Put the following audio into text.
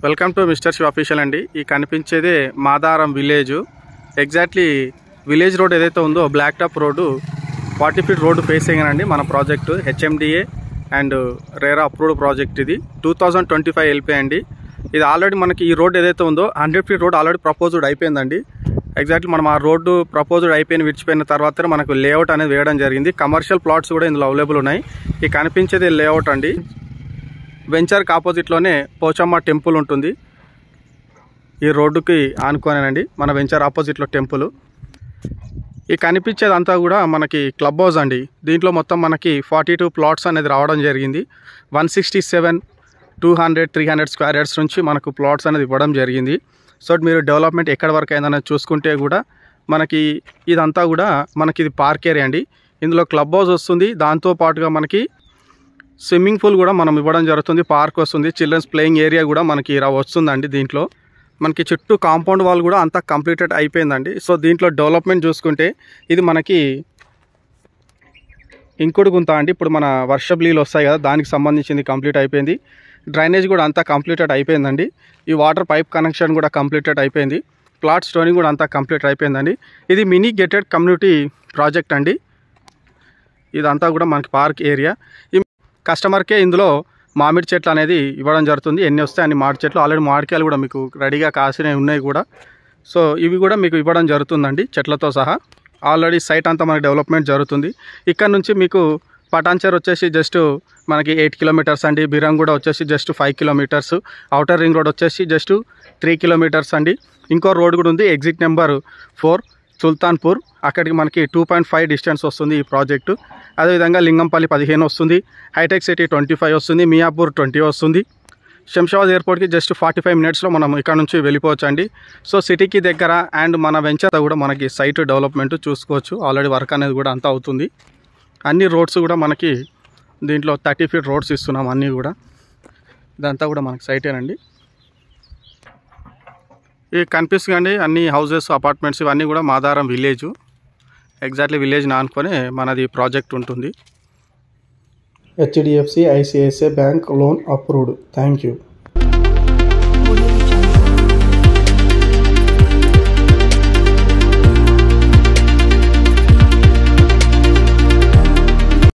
Welcome to mister Shiva official అండి. ఈ కనిపించేదే Madaram village. Exactly village road ఏదైతే ఉందో black top road 40 feet road facing అండి మన project HMDA and RERA approved project. ఇది 2025 ఎల్పీ అండి. ఇది ఆల్రెడీ మనకి ఈ రోడ్ ఏదైతే ఉందో 100 ఫీట్ రోడ్ ఆల్రెడీ ప్రపోజ్డ్ అయిపోయిందండి. ఎగ్జాక్ట్లీ మనం ఆ రోడ్డు ప్రపోజ్డ్ విడిచిపోయిన తర్వాత మనకు లేఅవుట్ అనేది వేయడం జరిగింది. కమర్షియల్ ప్లాట్స్ కూడా ఇందులో అవైలబుల్ ఉన్నాయి. ఈ కనిపించేది లేఅవుట్ అండి. వెంచర్కి ఆపోజిట్లోనే పోచమ్మ టెంపుల్ ఉంటుంది. ఈ రోడ్డుకి ఆనుకోనేనండి మన వెంచర్ ఆపోజిట్లో టెంపుల్. ఈ కనిపించేదంతా కూడా మనకి క్లబ్ హౌస్ అండి. దీంట్లో మొత్తం మనకి 42 ప్లాట్స్ అనేది రావడం జరిగింది. 167, 200, 300 స్క్వేర్ యార్డ్స్ నుంచి మనకు ప్లాట్స్ అనేది ఇవ్వడం జరిగింది. సో మీరు డెవలప్మెంట్ ఎక్కడి వరకు అయిందనేది చూసుకుంటే కూడా మనకి ఇదంతా కూడా మనకి ఇది పార్క్ ఏరియా అండి. ఇందులో క్లబ్ హౌస్ వస్తుంది. దాంతోపాటుగా మనకి స్విమ్మింగ్ పూల్ కూడా మనం ఇవ్వడం జరుగుతుంది. పార్క్ వస్తుంది. చిల్డ్రన్స్ ప్లేయింగ్ ఏరియా కూడా మనకి వస్తుందండి. దీంట్లో మనకి చుట్టూ కాంపౌండ్ వాల్ కూడా అంతా కంప్లీటెడ్ అయిపోయిందండి. సో దీంట్లో డెవలప్మెంట్ చూసుకుంటే ఇది మనకి ఇంకుడు గుంత అండి. ఇప్పుడు మన వర్షపు నీళ్ళు వస్తాయి కదా, దానికి సంబంధించింది కంప్లీట్ అయిపోయింది. డ్రైనేజ్ కూడా అంతా కంప్లీటెడ్ అయిపోయిందండి. ఈ వాటర్ పైప్ కనెక్షన్ కూడా కంప్లీటెడ్ అయిపోయింది. ప్లాట్ స్టోనింగ్ కూడా అంతా కంప్లీట్ అయిపోయిందండి. ఇది మినీ గేటెడ్ కమ్యూనిటీ ప్రాజెక్ట్ అండి. ఇదంతా కూడా మనకి పార్క్ ఏరియా. ఈ కస్టమర్కే ఇందులో మామిడి చెట్లు అనేది ఇవ్వడం జరుగుతుంది. ఎన్ని వస్తాయి అన్ని మామిడి చెట్లు. ఆల్రెడీ మామిడికాయలు కూడా మీకు రెడీగా కాసినవి ఉన్నాయి కూడా. సో ఇవి కూడా మీకు ఇవ్వడం జరుగుతుందండి చెట్లతో సహా. ఆల్రెడీ సైట్ అంతా మనకి డెవలప్మెంట్ జరుగుతుంది. ఇక్కడ నుంచి మీకు పటాన్చేర్ వచ్చేసి జస్ట్ మనకి 8 కిలోమీటర్స్ అండి. బిరంగూడ వచ్చేసి just 5 kilometres. Outer ring road వచ్చేసి జస్ట్ 3 కిలోమీటర్స్ అండి. ఇంకో రోడ్ కూడా ఉంది, ఎగ్జిట్ నెంబర్ 4 సుల్తాన్పూర్. అక్కడికి మనకి 2.5 డిస్టెన్స్ వస్తుంది ఈ ప్రాజెక్టు. అదేవిధంగా లింగంపల్లి 15 వస్తుంది. హైటెక్ సిటీ 25 వస్తుంది. మియాపూర్ 20 వస్తుంది. శంషాబాద్ ఎయిర్పోర్ట్కి జస్ట్ 45 మినిట్స్లో మనం ఇక్కడ నుంచి వెళ్ళిపోవచ్చు అండి. సో సిటీకి దగ్గర అండ్ మన వెంచర్ కూడా మనకి సైట్ డెవలప్మెంట్ చూసుకోవచ్చు. ఆల్రెడీ వర్క్ అనేది కూడా అంతా అవుతుంది. అన్ని రోడ్స్ కూడా మనకి దీంట్లో 30 ఫీట్ రోడ్స్ ఇస్తున్నాం అన్నీ కూడా. ఇదంతా కూడా మనకి సైటేనండి. ఈ కనిపిస్తుందండి అన్ని హౌసెస్, అపార్ట్మెంట్స్ ఇవన్నీ కూడా మాదారం విలేజ్. ఎగ్జాక్ట్లీ విలేజ్ ఆనుకొని మనది ప్రాజెక్ట్ ఉంటుంది. HDFC ICICI bank loan approved. Thank you.